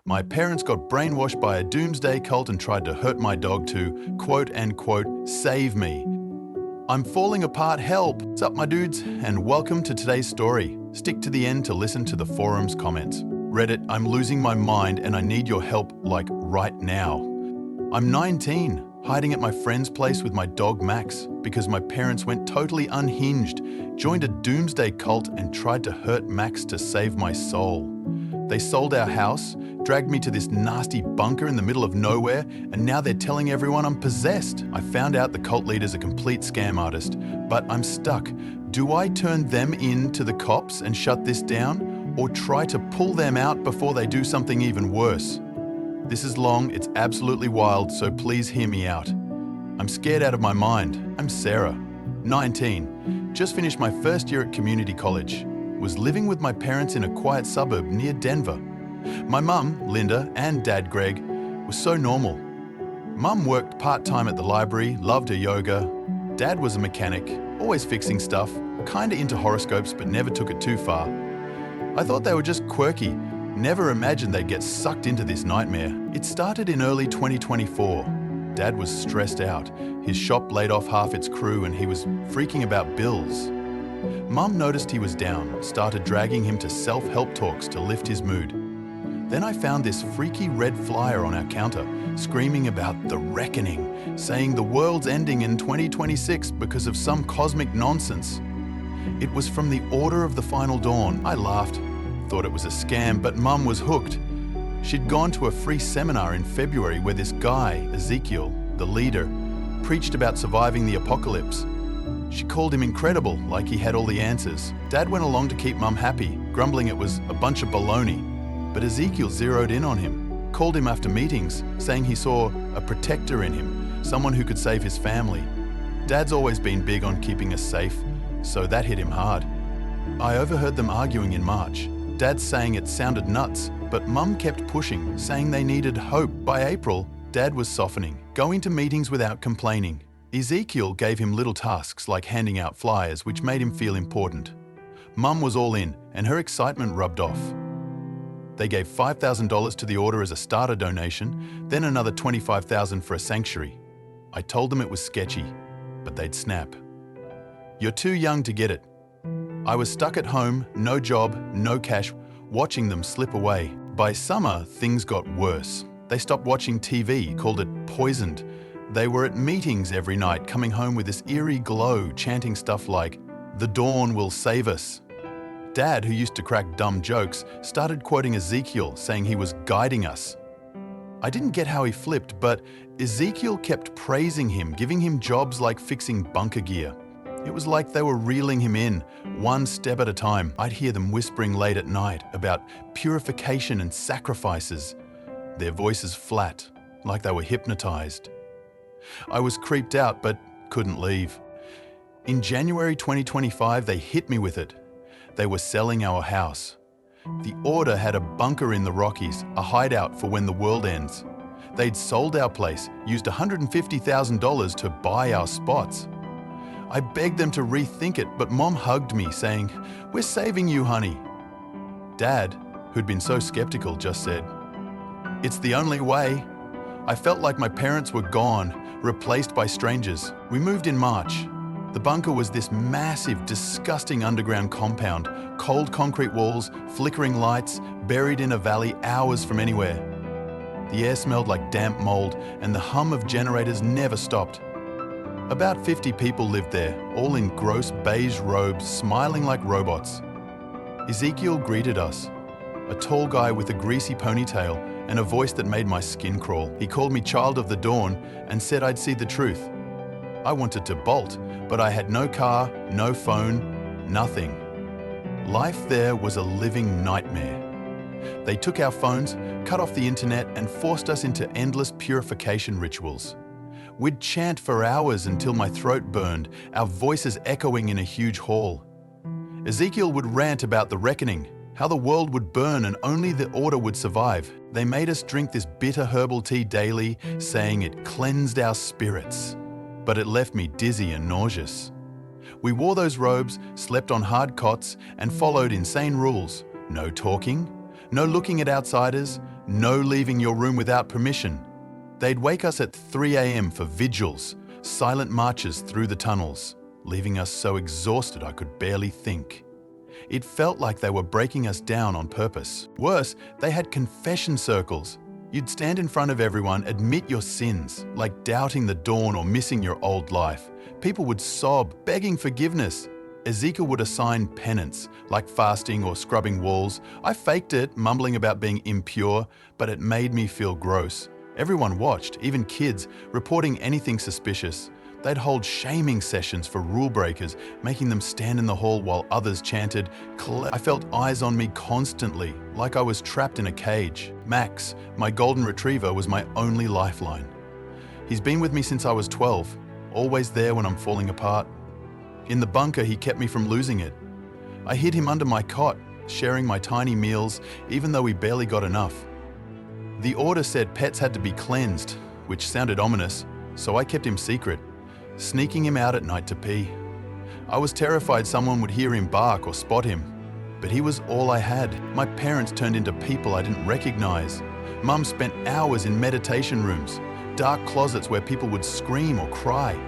My parents got brainwashed by a doomsday cult and tried to hurt my dog to, quote-unquote, save me. I'm falling apart, help! What's up, my dudes? And welcome to today's story. Stick to the end to listen to the forum's comments. Reddit, I'm losing my mind and I need your help, like, right now. I'm 19, hiding at my friend's place with my dog Max because my parents went totally unhinged, joined a doomsday cult and tried to hurt Max to save my soul. They sold our house, dragged me to this nasty bunker in the middle of nowhere, and now they're telling everyone I'm possessed. I found out the cult leader's a complete scam artist, but I'm stuck. Do I turn them in to the cops and shut this down, or try to pull them out before they do something even worse? This is long, it's absolutely wild, so please hear me out. I'm scared out of my mind. I'm Sarah, 19, just finished my first year at community college. Was living with my parents in a quiet suburb near Denver. My mum, Linda, and dad, Greg, were so normal. Mum worked part-time at the library, loved her yoga. Dad was a mechanic, always fixing stuff, kinda into horoscopes but never took it too far. I thought they were just quirky, never imagined they'd get sucked into this nightmare. It started in early 2024. Dad was stressed out. His shop laid off half its crew and he was freaking about bills. Mum noticed he was down, started dragging him to self-help talks to lift his mood. Then I found this freaky red flyer on our counter, screaming about the reckoning, saying the world's ending in 2026 because of some cosmic nonsense. It was from the Order of the Final Dawn. I laughed, thought it was a scam, but Mum was hooked. She'd gone to a free seminar in February where this guy, Ezekiel, the leader, preached about surviving the apocalypse. She called him incredible, like he had all the answers. Dad went along to keep Mum happy, grumbling it was a bunch of baloney. But Ezekiel zeroed in on him, called him after meetings, saying he saw a protector in him, someone who could save his family. Dad's always been big on keeping us safe, so that hit him hard. I overheard them arguing in March. Dad saying it sounded nuts, but Mum kept pushing, saying they needed hope. By April, Dad was softening, going to meetings without complaining. Ezekiel gave him little tasks like handing out flyers, which made him feel important. Mum was all in, and her excitement rubbed off. They gave $5,000 to the order as a starter donation, then another $25,000 for a sanctuary. I told them it was sketchy, but they'd snap. You're too young to get it. I was stuck at home, no job, no cash, watching them slip away. By summer, things got worse. They stopped watching TV, called it poisoned. They were at meetings every night, coming home with this eerie glow, chanting stuff like, "The dawn will save us." Dad, who used to crack dumb jokes, started quoting Ezekiel, saying he was guiding us. I didn't get how he flipped, but Ezekiel kept praising him, giving him jobs like fixing bunker gear. It was like they were reeling him in, one step at a time. I'd hear them whispering late at night about purification and sacrifices, their voices flat, like they were hypnotized. I was creeped out, but couldn't leave. In January 2025, they hit me with it. They were selling our house. The order had a bunker in the Rockies, a hideout for when the world ends. They'd sold our place, used $150,000 to buy our spots. I begged them to rethink it, but Mom hugged me, saying, "We're saving you, honey." Dad, who'd been so skeptical, just said, "It's the only way." I felt like my parents were gone, replaced by strangers. We moved in March. The bunker was this massive, disgusting underground compound, cold concrete walls, flickering lights, buried in a valley hours from anywhere. The air smelled like damp mold, and the hum of generators never stopped. About 50 people lived there, all in gross beige robes, smiling like robots. Ezekiel greeted us, a tall guy with a greasy ponytail and a voice that made my skin crawl. He called me Child of the Dawn and said I'd see the truth. I wanted to bolt, but I had no car, no phone, nothing. Life there was a living nightmare. They took our phones, cut off the internet, and forced us into endless purification rituals. We'd chant for hours until my throat burned, our voices echoing in a huge hall. Ezekiel would rant about the reckoning, how the world would burn and only the order would survive. They made us drink this bitter herbal tea daily, saying it cleansed our spirits. But it left me dizzy and nauseous. We wore those robes, slept on hard cots, and followed insane rules. No talking, no looking at outsiders, No leaving your room without permission. They'd wake us at 3 a.m. for vigils, silent marches through the tunnels, leaving us so exhausted I could barely think. It felt like they were breaking us down on purpose. Worse, they had confession circles. You'd stand in front of everyone, admit your sins, like doubting the dawn or missing your old life. People would sob, begging forgiveness. Ezekiel would assign penance, like fasting or scrubbing walls. I faked it, mumbling about being impure, but it made me feel gross. Everyone watched, even kids, reporting anything suspicious. They'd hold shaming sessions for rule breakers, making them stand in the hall while others chanted. I felt eyes on me constantly, like I was trapped in a cage. Max, my golden retriever, was my only lifeline. He's been with me since I was 12, always there when I'm falling apart. In the bunker, he kept me from losing it. I hid him under my cot, sharing my tiny meals, even though we barely got enough. The order said pets had to be cleansed, which sounded ominous, so I kept him secret, sneaking him out at night to pee. I was terrified someone would hear him bark or spot him, but he was all I had. My parents turned into people I didn't recognize. Mum spent hours in meditation rooms, dark closets where people would scream or cry.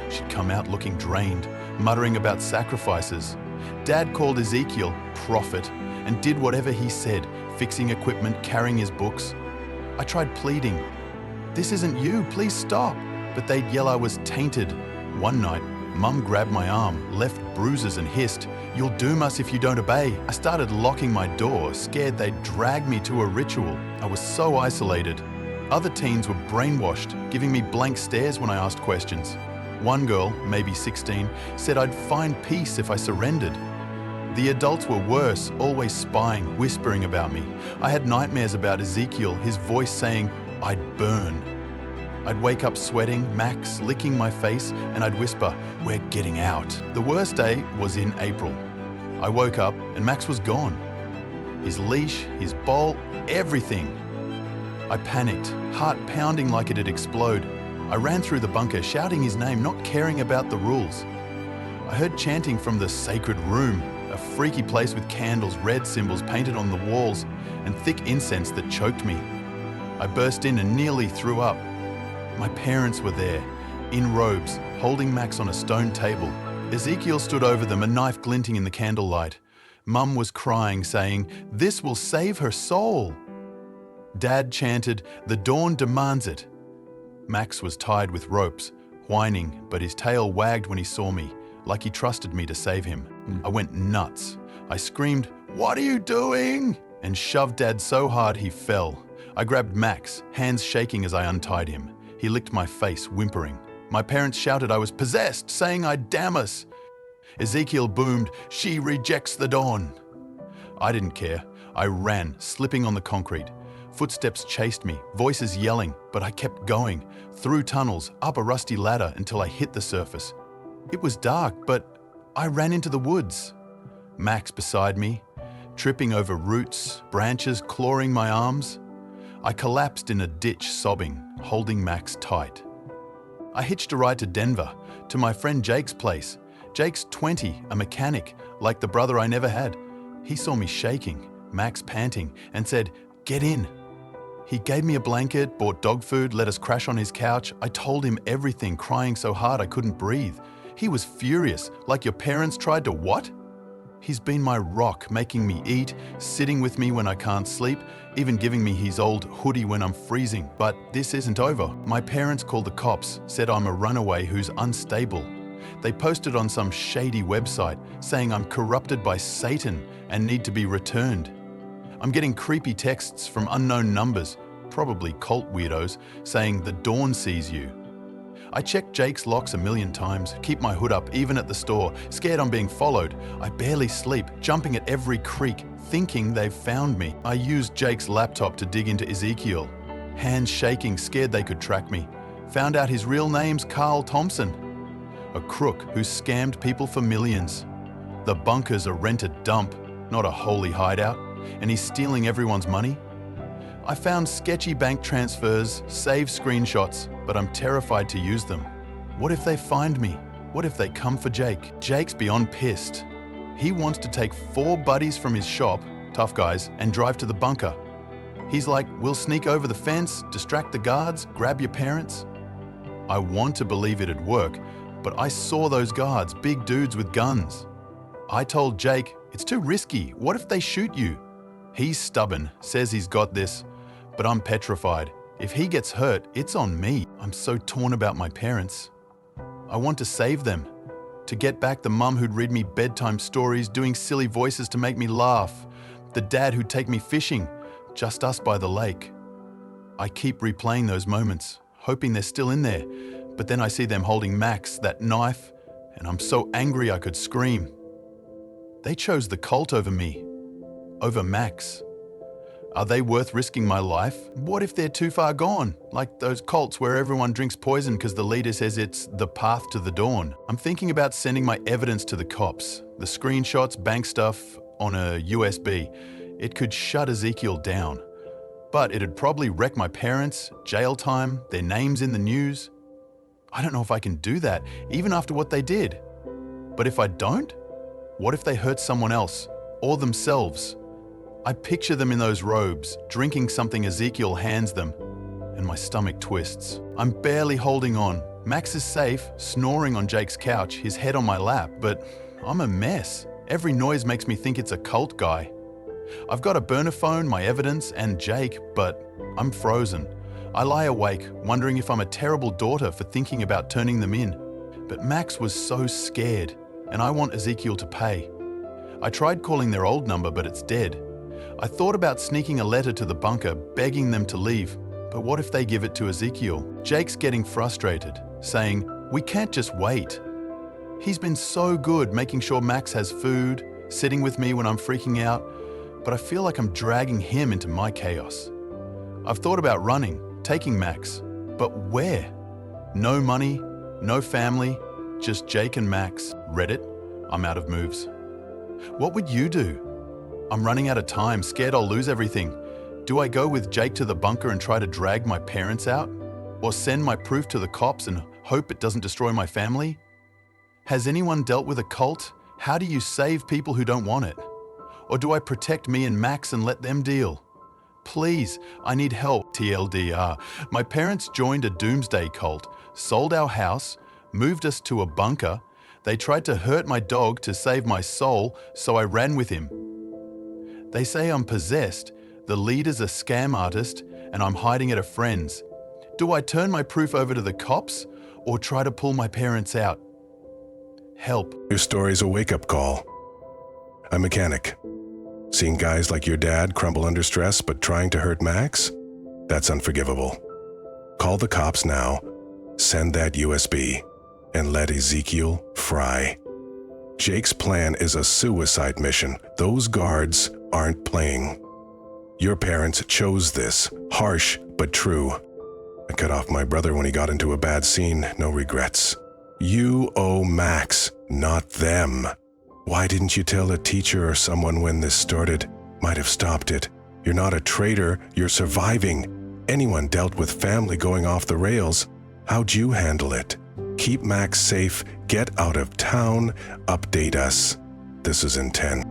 She'd come out looking drained, muttering about sacrifices. Dad called Ezekiel prophet and did whatever he said, fixing equipment, carrying his books. I tried pleading, "This isn't you, please stop," but they'd yell I was tainted. One night, Mum grabbed my arm, left bruises and hissed, "You'll doom us if you don't obey." I started locking my door, scared they'd drag me to a ritual. I was so isolated. Other teens were brainwashed, giving me blank stares when I asked questions. One girl, maybe 16, said I'd find peace if I surrendered. The adults were worse, always spying, whispering about me. I had nightmares about Ezekiel, his voice saying, "I'd burn." I'd wake up sweating, Max licking my face, and I'd whisper, "We're getting out." The worst day was in April. I woke up and Max was gone. His leash, his bowl, everything. I panicked, heart pounding like it'd explode. I ran through the bunker, shouting his name, not caring about the rules. I heard chanting from the sacred room, a freaky place with candles, red symbols painted on the walls, and thick incense that choked me. I burst in and nearly threw up. My parents were there, in robes, holding Max on a stone table. Ezekiel stood over them, a knife glinting in the candlelight. Mum was crying, saying, "This will save her soul." Dad chanted, "The dawn demands it." Max was tied with ropes, whining, but his tail wagged when he saw me, like he trusted me to save him. I went nuts. I screamed, "What are you doing?" and shoved Dad so hard he fell. I grabbed Max, hands shaking as I untied him. He licked my face, whimpering. My parents shouted I was possessed, saying I'd damn us. Ezekiel boomed, "She rejects the dawn." I didn't care. I ran, slipping on the concrete. Footsteps chased me, voices yelling, but I kept going, through tunnels, up a rusty ladder until I hit the surface. It was dark, but I ran into the woods. Max beside me, tripping over roots, branches clawing my arms. I collapsed in a ditch, sobbing, holding Max tight. I hitched a ride to Denver, to my friend Jake's place. Jake's 20, a mechanic, like the brother I never had. He saw me shaking, Max panting, and said, "Get in." He gave me a blanket, bought dog food, let us crash on his couch. I told him everything, crying so hard I couldn't breathe. He was furious, like your parents tried to what? He's been my rock, making me eat, sitting with me when I can't sleep, even giving me his old hoodie when I'm freezing. But this isn't over. My parents called the cops, said I'm a runaway who's unstable. They posted on some shady website saying I'm corrupted by Satan and need to be returned. I'm getting creepy texts from unknown numbers, probably cult weirdos, saying the dawn sees you. I check Jake's locks a million times, keep my hood up even at the store, scared I'm being followed. I barely sleep, jumping at every creak, thinking they've found me. I used Jake's laptop to dig into Ezekiel. Hands shaking, scared they could track me. Found out his real name's Carl Thompson, a crook who scammed people for millions. The bunker's a rented dump, not a holy hideout, and he's stealing everyone's money. I found sketchy bank transfers, saved screenshots, but I'm terrified to use them. What if they find me? What if they come for Jake? Jake's beyond pissed. He wants to take 4 buddies from his shop, tough guys, and drive to the bunker. He's like, we'll sneak over the fence, distract the guards, grab your parents. I want to believe it'd work, but I saw those guards, big dudes with guns. I told Jake, it's too risky. What if they shoot you? He's stubborn, says he's got this, but I'm petrified. If he gets hurt, it's on me. I'm so torn about my parents. I want to save them, to get back the mum who'd read me bedtime stories, doing silly voices to make me laugh, the dad who'd take me fishing, just us by the lake. I keep replaying those moments, hoping they're still in there, but then I see them holding Max, that knife, and I'm so angry I could scream. They chose the cult over me, over Max. Are they worth risking my life? What if they're too far gone? Like those cults where everyone drinks poison because the leader says it's the path to the dawn. I'm thinking about sending my evidence to the cops. The screenshots, bank stuff on a USB. It could shut Ezekiel down. But it'd probably wreck my parents, jail time, their names in the news. I don't know if I can do that, even after what they did. But if I don't, what if they hurt someone else or themselves? I picture them in those robes, drinking something Ezekiel hands them, and my stomach twists. I'm barely holding on. Max is safe, snoring on Jake's couch, his head on my lap, but I'm a mess. Every noise makes me think it's a cult guy. I've got a burner phone, my evidence, and Jake, but I'm frozen. I lie awake, wondering if I'm a terrible daughter for thinking about turning them in. But Max was so scared, and I want Ezekiel to pay. I tried calling their old number, but it's dead. I thought about sneaking a letter to the bunker, begging them to leave. But what if they give it to Ezekiel? Jake's getting frustrated, saying, we can't just wait. He's been so good making sure Max has food, sitting with me when I'm freaking out, but I feel like I'm dragging him into my chaos. I've thought about running, taking Max, but where? No money, no family, just Jake and Max. Reddit, I'm out of moves. What would you do? I'm running out of time, scared I'll lose everything. Do I go with Jake to the bunker and try to drag my parents out? Or send my proof to the cops and hope it doesn't destroy my family? Has anyone dealt with a cult? How do you save people who don't want it? Or do I protect me and Max and let them deal? Please, I need help, TLDR. My parents joined a doomsday cult, sold our house, moved us to a bunker. They tried to hurt my dog to save my soul, so I ran with him. They say I'm possessed, the leader's a scam artist, and I'm hiding at a friend's. Do I turn my proof over to the cops or try to pull my parents out? Help. Your story's a wake-up call. A mechanic. Seeing guys like your dad crumble under stress but trying to hurt Max? That's unforgivable. Call the cops now, send that USB, and let Ezekiel fry. Jake's plan is a suicide mission. Those guards aren't playing. Your parents chose this, harsh but true. I cut off my brother when he got into a bad scene, no regrets. You owe Max, not them. Why didn't you tell a teacher or someone when this started? Might have stopped it. You're not a traitor, you're surviving. Anyone dealt with family going off the rails. How'd you handle it? Keep Max safe, get out of town, update us. This is intense.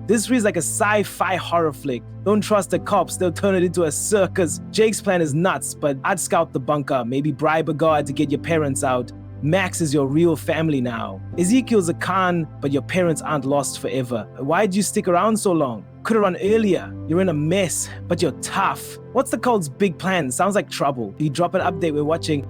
This reads like a sci-fi horror flick. Don't trust the cops, they'll turn it into a circus. Jake's plan is nuts, but I'd scout the bunker, maybe bribe a guard to get your parents out. Max is your real family now. Ezekiel's a con, but your parents aren't lost forever. Why'd you stick around so long? Could've run earlier. You're in a mess, but you're tough. What's the cult's big plan? Sounds like trouble. You drop an update, we're watching.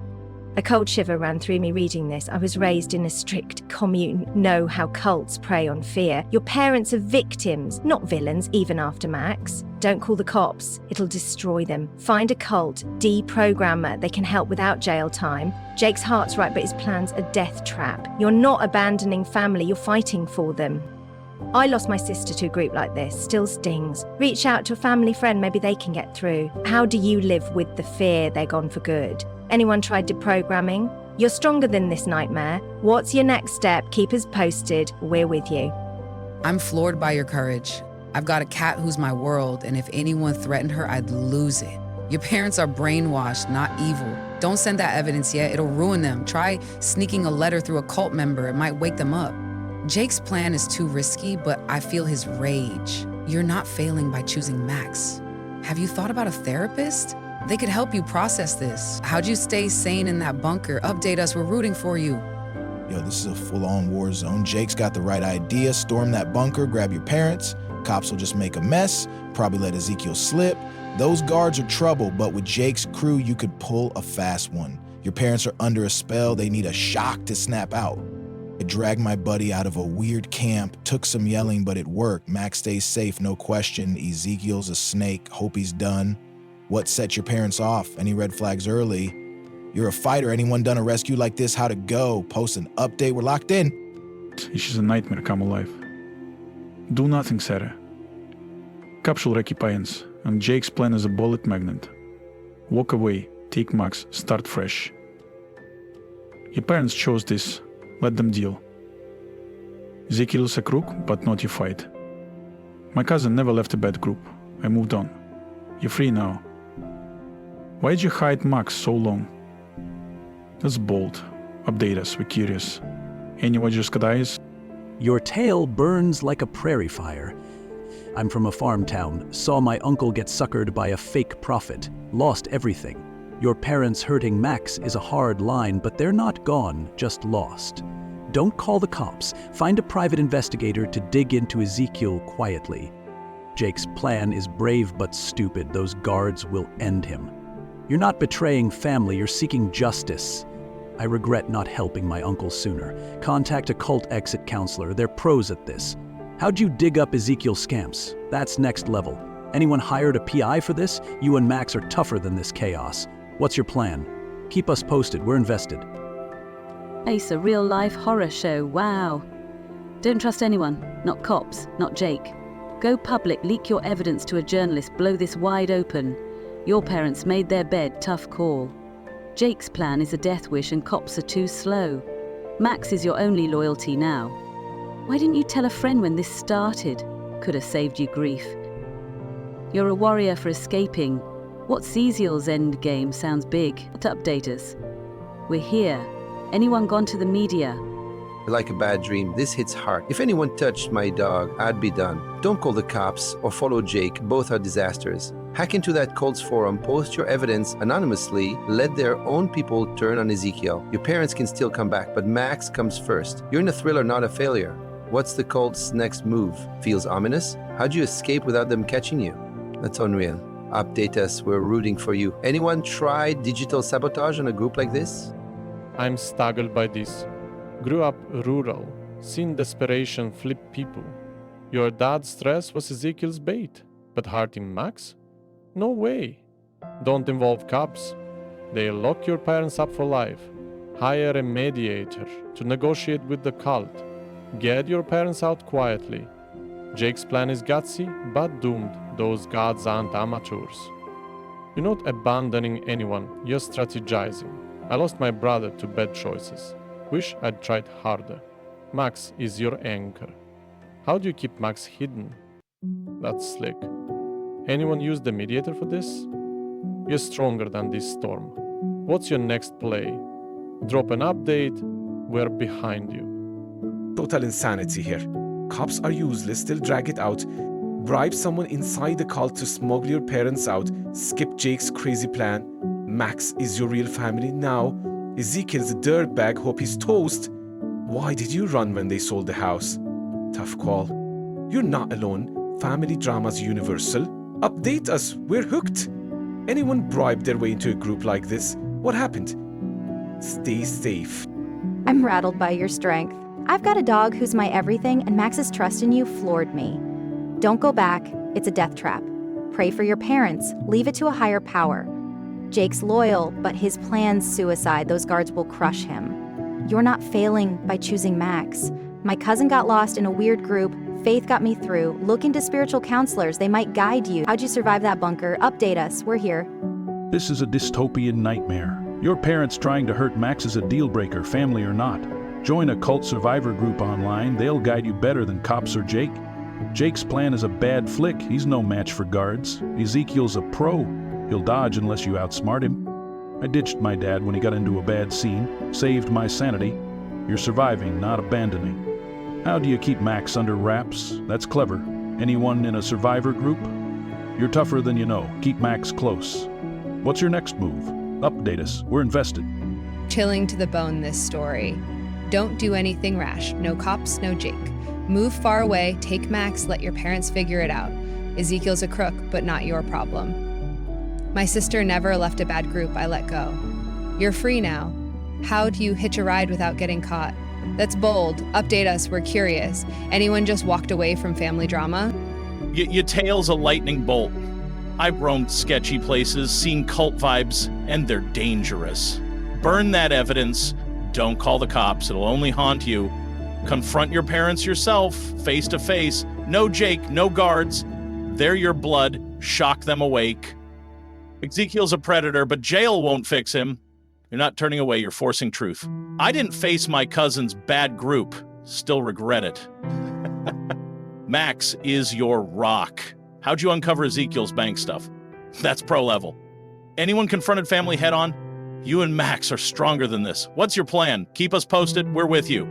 A cold shiver ran through me reading this. I was raised in a strict commune. Know how cults prey on fear. Your parents are victims, not villains, even after Max. Don't call the cops. It'll destroy them. Find a cult, deprogrammer. They can help without jail time. Jake's heart's right, but his plan's a death trap. You're not abandoning family, you're fighting for them. I lost my sister to a group like this, still stings. Reach out to a family friend, maybe they can get through. How do you live with the fear they're gone for good? Anyone tried deprogramming? You're stronger than this nightmare. What's your next step? Keep us posted. We're with you. I'm floored by your courage. I've got a cat who's my world, and if anyone threatened her, I'd lose it. Your parents are brainwashed, not evil. Don't send that evidence yet, it'll ruin them. Try sneaking a letter through a cult member, it might wake them up. Jake's plan is too risky, but I feel his rage. You're not failing by choosing Max. Have you thought about a therapist? They could help you process this. How'd you stay sane in that bunker? Update us, we're rooting for you. Yo, this is a full-on war zone. Jake's got the right idea. Storm that bunker, grab your parents. Cops will just make a mess, probably let Ezekiel slip. Those guards are trouble, but with Jake's crew, you could pull a fast one. Your parents are under a spell. They need a shock to snap out. I dragged my buddy out of a weird camp, took some yelling, but it worked. Max stays safe, no question. Ezekiel's a snake. Hope he's done. What set your parents off? Any red flags early? You're a fighter. Anyone done a rescue like this? How to go? Post an update. We're locked in. She's a nightmare come alive. Do nothing, Sarah. Capsule recipients, and Jake's plan is a bullet magnet. Walk away, take Max, start fresh. Your parents chose this. Let them deal. Ezekiel's a crook, but not your fight. My cousin never left a bad group. I moved on. You're free now. Why'd you hide Max so long? That's bold. Update us, we're curious. Any what just eyes? Your tale burns like a prairie fire. I'm from a farm town, saw my uncle get suckered by a fake prophet, lost everything. Your parents hurting Max is a hard line, but they're not gone, just lost. Don't call the cops. Find a private investigator to dig into Ezekiel quietly. Jake's plan is brave but stupid. Those guards will end him. You're not betraying family, you're seeking justice. I regret not helping my uncle sooner. Contact a cult exit counselor, they're pros at this. How'd you dig up Ezekiel's scamps? That's next level. Anyone hired a PI for this? You and Max are tougher than this chaos. What's your plan? Keep us posted, we're invested. Ace, a real-life horror show, wow. Don't trust anyone, not cops, not Jake. Go public, leak your evidence to a journalist, blow this wide open. Your parents made their bed, tough call. Jake's plan is a death wish and cops are too slow. Max is your only loyalty now. Why didn't you tell a friend when this started? Could have saved you grief. You're a warrior for escaping. What's Ezekiel's end game sounds big. To update us. We're here. Anyone gone to the media? Like a bad dream, this hits hard. If anyone touched my dog, I'd be done. Don't call the cops or follow Jake, both are disasters. Hack into that cult's forum, post your evidence anonymously, let their own people turn on Ezekiel. Your parents can still come back, but Max comes first. You're in a thriller, not a failure. What's the cult's next move? Feels ominous? How'd you escape without them catching you? That's unreal. Update us, we're rooting for you. Anyone try digital sabotage on a group like this? I'm staggered by this. Grew up rural, seen desperation flip people. Your dad's stress was Ezekiel's bait, but hurting Max? No way. Don't involve cops. They'll lock your parents up for life. Hire a mediator to negotiate with the cult. Get your parents out quietly. Jake's plan is gutsy, but doomed. Those gods aren't amateurs. You're not abandoning anyone, you're strategizing. I lost my brother to bad choices. Wish I'd tried harder. Max is your anchor. How do you keep Max hidden? That's slick. Anyone use the mediator for this? You're stronger than this storm. What's your next play? Drop an update, we're behind you. Total insanity here. Cops are useless, they'll drag it out. Bribe someone inside the cult to smuggle your parents out. Skip Jake's crazy plan. Max is your real family now. Ezekiel's a dirtbag, hope he's toast. Why did you run when they sold the house? Tough call. You're not alone. Family drama's universal. Update us, we're hooked. Anyone bribed their way into a group like this? What happened? Stay safe. I'm rattled by your strength. I've got a dog who's my everything, and Max's trust in you floored me. Don't go back, it's a death trap. Pray for your parents, leave it to a higher power. Jake's loyal, but his plan's suicide. Those guards will crush him. You're not failing by choosing Max. My cousin got lost in a weird group. Faith got me through. Look into spiritual counselors. They might guide you. How'd you survive that bunker? Update us. We're here. This is a dystopian nightmare. Your parents trying to hurt Max is a deal breaker, family or not. Join a cult survivor group online. They'll guide you better than cops or Jake. Jake's plan is a bad flick. He's no match for guards. Ezekiel's a pro. He'll dodge unless you outsmart him. I ditched my dad when he got into a bad scene, saved my sanity. You're surviving, not abandoning. How do you keep Max under wraps? That's clever. Anyone in a survivor group? You're tougher than you know. Keep Max close. What's your next move? Update us. We're invested. Chilling to the bone this story. Don't do anything rash. No cops, no Jake. Move far away, take Max, let your parents figure it out. Ezekiel's a crook, but not your problem. My sister never left a bad group, I let go. You're free now. How do you hitch a ride without getting caught? That's bold. Update us, we're curious. Anyone just walked away from family drama? Your tail's a lightning bolt. I've roamed sketchy places, seen cult vibes, and they're dangerous. Burn that evidence. Don't call the cops. It'll only haunt you. Confront your parents yourself, face to face. No Jake, no guards. They're your blood. Shock them awake. Ezekiel's a predator, but jail won't fix him. You're not turning away, you're forcing truth. I didn't face my cousin's bad group. Still regret it. Max is your rock. How'd you uncover Ezekiel's bank stuff? That's pro level. Anyone confronted family head on? You and Max are stronger than this. What's your plan? Keep us posted. We're with you.